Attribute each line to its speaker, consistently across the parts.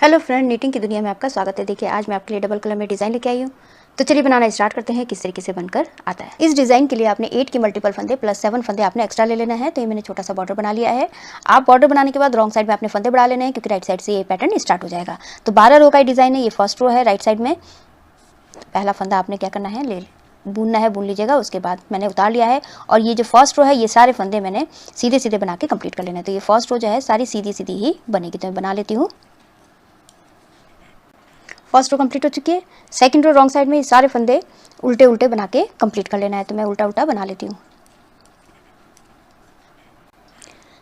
Speaker 1: Hello friend, knitting की दुनिया में आपका स्वागत है। देखिए आज मैं आपके लिए डबल कलर में डिज़ाइन लेके आई हूँ। तो चलिए बनाना स्टार्ट करते हैं किस तरीके से बनकर आता है। इस डिज़ाइन के लिए आपने 8 की मल्टीपल फंदे प्लस 7 फंदे आपने एक्स्ट्रा ले लेना है। तो ये मैंने छोटा सा बॉर्डर बना लिया है। आप बॉर्डर बनाने के बाद रॉन्ग साइड में आपने फंदे बढ़ा लेने हैं, क्योंकि राइट साइड से ये पैटर्न स्टार्ट हो जाएगा। तो 12 रो का डिज़ाइन है। ये फर्स्ट रो है राइट साइड में। पहला फंदा आपने क्या करना है, बुनना है, बुन लीजिएगा। उसके बाद मैंने उतार लिया है और ये जो फर्स्ट रो है ये सारे फंदे मैंने सीधे सीधे बना के कंप्लीट कर लेना है। तो ये फर्स्ट रो जो है सारी सीधी सीधी ही बनेगी। तो मैं बना लेती हूँ। फर्स्ट रो कंप्लीट हो चुकी है। सेकंड रो रॉन्ग साइड में सारे फंदे उल्टे उल्टे बना के कंप्लीट कर लेना है। तो मैं उल्टा उल्टा बना लेती हूँ।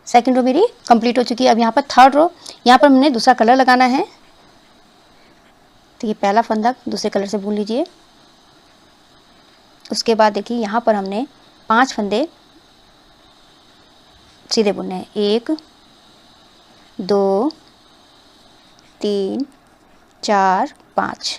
Speaker 1: सेकंड रो मेरी कंप्लीट हो चुकी है। अब यहाँ पर थर्ड रो, यहाँ पर हमने दूसरा कलर लगाना है। तो ये पहला फंदा दूसरे कलर से बुन लीजिए। उसके बाद देखिए यहाँ पर हमने 5 फंदे सीधे बुनने हैं। 1 2 3 4 5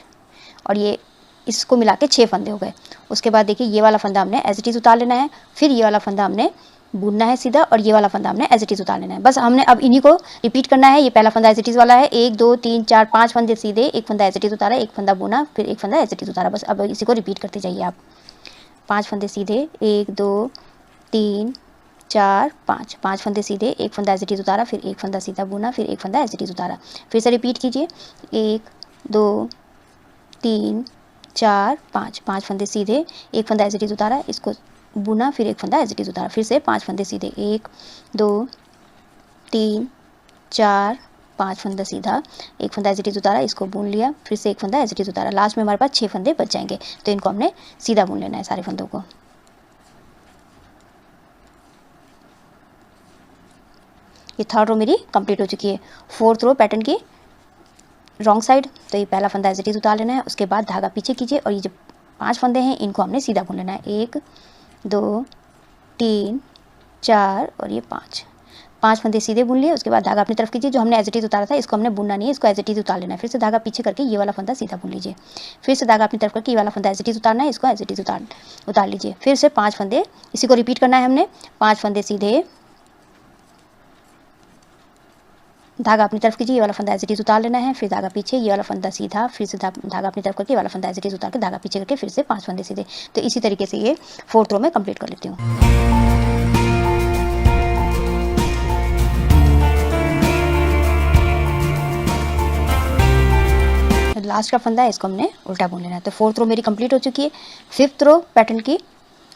Speaker 1: और ये इसको मिला के 6 फंदे हो गए। उसके बाद देखिए ये वाला फंदा हमने एज इट इज़ उतार लेना है। फिर ये वाला फंदा हमने बुनना है सीधा और ये वाला फंदा हमने एज इट इज़ उतार लेना है। बस हमने अब इन्हीं को रिपीट करना है। ये पहला फंदा एज इट इज़ वाला है। 1 2 3 4 5 फंदे सीधे, एक फंदा एज इट इज़ उतारा, एक फंदा बुना, फिर एक फंदा एज इट इज़ उतारा। बस अब इसी को रिपीट करते जाइए आप। 5 फंदे सीधे, 1 2 3 4 5 फंदे सीधे, एक फंदा एज इट इज़ उतारा, फिर एक फंदा सीधा बुना, फिर एक फंदा एज इट इज़ उतारा। फिर से रिपीट कीजिए। 1 2 3 4 5 फंदे सीधे, एक फंदा एज इट इज़ उतारा, इसको बुना, फिर एक फंदा एज इट इज़ उतारा। फिर से 5 फंदे सीधे, 1 2 3 4 5 फंदा सीधा, एक फंदा एज इट इज़ उतारा, इसको बुन लिया, फिर से एक फंदा एज इट इज़ उतारा। लास्ट में हमारे पास 6 फंदे बच जाएंगे। तो इनको हमने सीधा बुन लेना है सारे फंदों को। ये थर्ड रो मेरी कंप्लीट हो चुकी है। फोर्थ रो पैटर्न की रॉन्ग साइड। तो ये पहला फंदा एज इट इज़ उतार लेना है। उसके बाद धागा पीछे कीजिए और ये जो 5 फंदे हैं इनको हमने सीधा बुन लेना है। 1 2 3 4 और ये 5 फंदे सीधे बुन लिए। उसके बाद धागा अपनी तरफ कीजिए। जो हमने एज इट इज़ उतारा था इसको हमने बुनना नहीं है, इसको एज इट इज़ उतार लेना है। फिर से धागा पीछे करके ये वाला फंदा सीधा बुन लीजिए। फिर से धागा अपनी तरफ करके ये वाला फंदा एज इट इज़ उतारना है, इसको एज इट इज़ उतार लीजिए। फिर से 5 फंदे, इसी को रिपीट करना है हमने। 5 फंदे सीधे, धागा अपनी तरफ कीजिए, ये वाला फंदा एज इट इज़ उतार लेना है। फिर धागा पीछे, ये वाला फंदा सीधा, फिर से धागा अपनी तरफ करके ये वाला फंदा एज इट इज़ उतार के धागा पीछे करके फिर से 5 फंदे सीधे। तो इसी तरीके से ये फोर्थ रो में कंप्लीट कर लेती हूँ। लास्ट का फंदा है, इसको हमने उल्टा बुन लेना है। तो फोर्थ रो मेरी कंप्लीट हो चुकी है। फिफ्थ रो पैटर्न की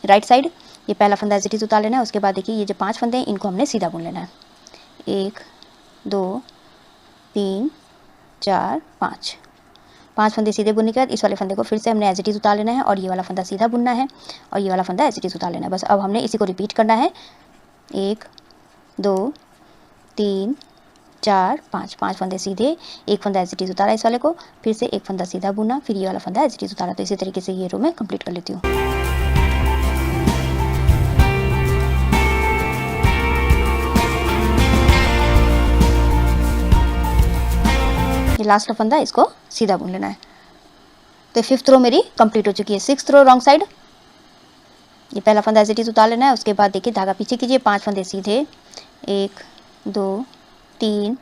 Speaker 1: राइट साइड, ये पहला फंदा एज इट इज़ उतार लेना है। उसके बाद देखिए ये जो 5 फंदे हैं इनको हमने सीधा बुन लेना है। 1 2 3 4 5 फंदे सीधे बुनने के बाद इस वाले फंदे को फिर से हमने एज इट इज़ उतार लेना है और ये वाला फंदा सीधा बुनना है और ये वाला फंदा एज इट इज़ उतार लेना है। बस अब हमने इसी को रिपीट करना है। 1 2 3 4 5 फंदे सीधे, एक फंदा एज इट इज़ उतारा इस वाले को, फिर से एक फंदा सीधा बुना, फिर ये वाला फंदा एज इट इज़ उतारा। तो इसी तरीके से ये रो मैं कंप्लीट कर लेती हूँ। ये लास्ट का फंदा, इसको सीधा बुन लेना है। तो फिफ्थ रो मेरी कंप्लीट हो चुकी है। सिक्स्थ रो रॉन्ग साइड, ये पहला फंदा एज इट इज़ उतार लेना है। उसके बाद देखिए धागा पीछे कीजिए। 5 फंदे सीधे, 1 2 3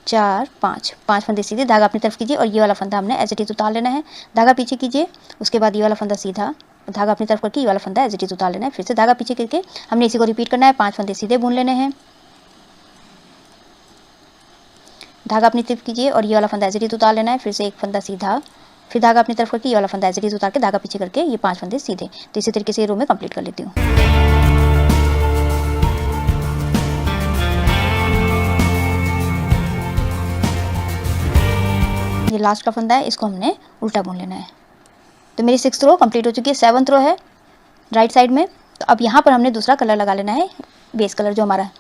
Speaker 1: 4 5 फंदे सीधे, धागा अपनी तरफ कीजिए और ये वाला फंदा हमने एज इट इज़ उतार लेना है। धागा पीछे कीजिए। उसके बाद ये वाला फंदा सीधा, धागा अपनी तरफ करके ये वाला फंदा एज इट इज़ उतार लेना है। फिर से धागा पीछे करके हमने इसी को रिपीट करना है। 5 फंदे सीधे बुन लेने हैं, धागा अपनी तरफ कीजिए और ये वाला फंदा एज इट इज़ उतार लेना है। फिर से एक फंदा सीधा, फिर धागा अपनी तरफ करके ये वाला फंदा एज इट इज़ उतार के धागा पीछे करके ये 5 फंदे सीधे। तो इसी तरीके से ये रो में कंप्लीट कर लेती हूँ। ये लास्ट का फंदा है, इसको हमने उल्टा बुन लेना है। तो मेरी 6th रो कंप्लीट हो चुकी है। 7th रो है राइट साइड में। तो अब यहाँ पर हमने दूसरा कलर लगा लेना है, बेस कलर जो हमारा।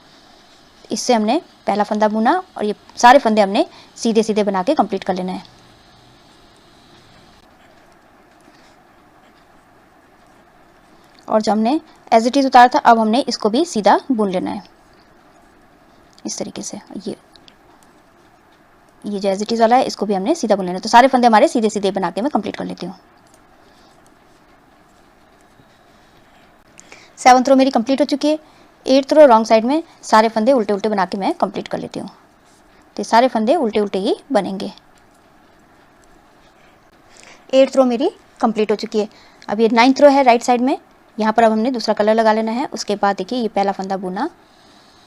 Speaker 1: इससे हमने पहला फंदा बुना और ये सारे फंदे हमने सीधे सीधे बना के कंप्लीट कर लेना है। और जो हमने एज इट इज़ उतारा था अब हमने इसको भी सीधा बुन लेना है इस तरीके से। ये जो एज इट इज़ वाला है इसको भी हमने सीधा बुन लेना है। तो सारे फंदे हमारे सीधे सीधे बना के मैं कंप्लीट कर लेती हूँ। 7th रो मेरी कंप्लीट हो चुकी है। 8th रो रॉन्ग साइड में सारे फंदे उल्टे उल्टे बना के मैं कंप्लीट कर लेती हूँ। तो सारे फंदे उल्टे उल्टे ही बनेंगे। 8th रो मेरी कंप्लीट हो चुकी है। अब ये 9th रो है राइट साइड में, यहाँ पर अब हमने दूसरा कलर लगा लेना है। उसके बाद देखिए ये पहला फंदा बुना,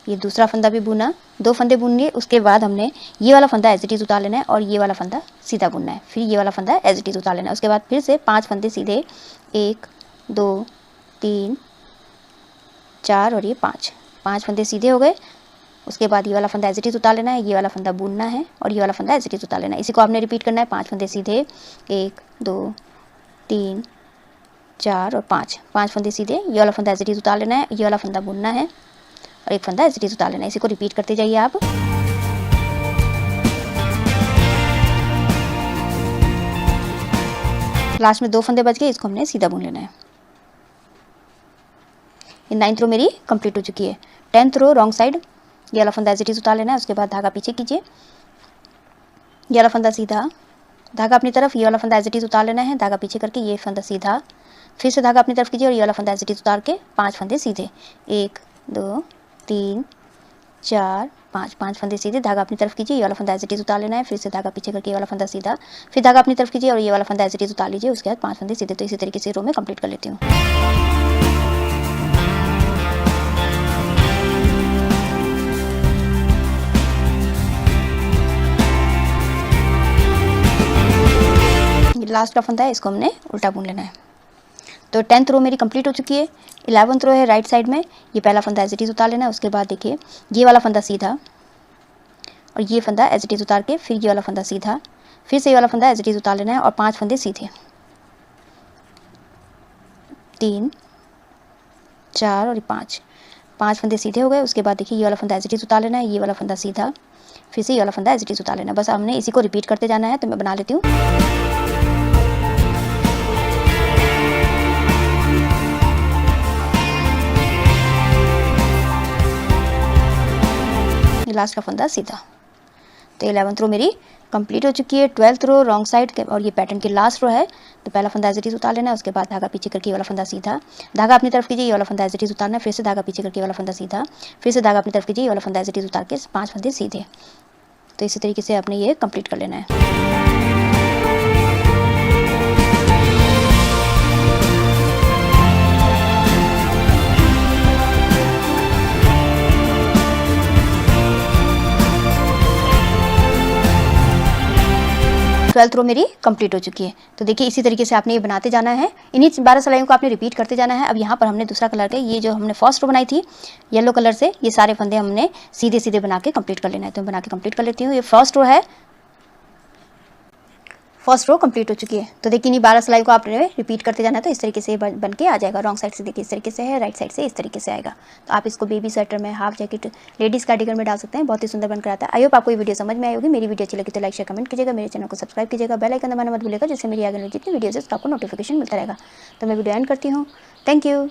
Speaker 1: ये दूसरा फंदा भी बुना, 2 फंदे बुन लिए। उसके बाद हमने ये वाला फंदा एज इट इज़ उतार लेना है और ये वाला फंदा सीधा बुनना है। फिर ये वाला फंदा एज इट इज़ उतार लेना है। उसके बाद फिर से 5 फंदे सीधे, 1 2 3 4 और ये 5 फंदे सीधे हो गए। उसके बाद ये वाला फंदा एज इट इज़ उतार लेना है, ये वाला फंदा बुनना है और ये वाला फंदा एज इट इज़ उतार लेना है। इसी को आपने रिपीट करना है। 5 फंदे सीधे, 1 2 3 4 और 5 फंदे सीधे, ये वाला फंदा एज इट इज़ उतार लेना है, ये वाला फंदा बुनना है और एक फंदा एज इट इज़ उतार लेना है। इसी को रिपीट करते जाइए आप। लास्ट में 2 फंदे बच गए, इसको हमने सीधा बुन लेना है। ये 9th रो मेरी कंप्लीट हो चुकी है। 10th रो रॉन्ग साइड, ये वाला फंदा एज इट इज़ उतार लेना है। उसके बाद धागा पीछे कीजिए, ये वाला फंदा सीधा, धागा अपनी तरफ, ये वाला फंदा एज इट इज़ उतार लेना है, धागा पीछे करके ये फंदा सीधा, फिर से धागा अपनी तरफ कीजिए और ये वाला फंदा एज इट इज़ उतार के 5 फंदे सीधे, 1 2 3 4 5 फंदे सीधे, धागा अपनी तरफ कीजिए, ये वाला फंदा एज इट इज़ उतार लेना है, फिर से धागा पीछे करके ये वाला फंदा सीधा, फिर धागा अपनी तरफ कीजिए और ये वाला फंदा एज इट इज़ उतार लीजिए। उसके बाद 5 फंदे सीधे। तो इसी तरीके से रो में कंप्लीट कर लेती हूँ। लास्ट का फंदा है, इसको हमने उल्टा बुन लेना है। तो 10th रो मेरी कंप्लीट हो चुकी है। 11th रो है राइट साइड में, ये पहला फंदा एज इट इज़ उतार लेना है। उसके बाद देखिए ये वाला फंदा सीधा और ये फंदा एज इट इज़ उतार के फिर ये वाला फंदा सीधा, फिर से ये वाला फंदा एज इट इज़ उतार लेना है और 5 फंदे सीधे, 3 4 और 5 फंदे सीधे हो गए। उसके बाद देखिए ये वाला फंदा एज इट इज़ उतार लेना है, ये वाला फंदा सीधा, फिर से ये वाला फंदा एज इट इज़ उतार लेना है। बस हमने इसी को रिपीट करते जाना है। तो मैं बना लेती हूँ। लास्ट का फंदा सीधा। तो 11th रो मेरी कंप्लीट हो चुकी है। 12th रो रॉन्ग साइड के और ये पैटर्न की लास्ट रो है। तो पहला फंदा एज इट इज़ उतार लेना है। उसके बाद धागा पीछे करके ये वाला फंदा सीधा, धागा अपनी तरफ कीजिए, ये वाला फंदा एज इट इज़ उतारना है, फिर से धागा पीछे करके ये वाला फंदा सीधा, फिर से धागा अपनी तरफ कीजिए, ये वाला फंदा एज इट इज़ उतार के 5 फंदे सीधे। तो इसी तरीके से आपने ये कंप्लीट कर लेना है। 12th रो मेरी कंप्लीट हो चुकी है। तो देखिए इसी तरीके से आपने ये बनाते जाना है। इन्हीं 12 सिलाइयों को आपने रिपीट करते जाना है। अब यहाँ पर हमने दूसरा कलर के, ये जो हमने फर्स्ट रो बनाई थी येलो कलर से, ये सारे फंदे हमने सीधे सीधे बना के कंप्लीट कर लेना है। तो मैं बना के कंप्लीट कर लेती हूँ। ये फर्स्ट रो है, फर्स्ट रो कंप्लीट हो चुकी है। तो देखिए इन्हीं 12 सिलाई को आपने रिपीट करते जाना है। तो इस तरीके से बन के आ जाएगा। रॉन्ग साइड से देखिए इस तरीके से है, राइट साइड से इस तरीके से आएगा। तो आप इसको बेबी स्वेटर में, हाफ जैकेट, लेडीज़ कार्डिगन में डाल सकते हैं। बहुत ही सुंदर बनकर आता है। आई होप आपको ये वीडियो समझ में आई होगी। मेरी वीडियो अच्छी लगी तो लाइक शेयर कमेंट कीजिएगा, मेरे चैनल को सब्सक्राइब कीजिएगा, बेल आइकन दबाना मत भूलिएगा, जिससे मेरी आगे जितनी वीडियोज़ है उसका आपको नोटिफिकेशन मिलता रहेगा। तो मैं वीडियो एंड करती हूँ। Thank you.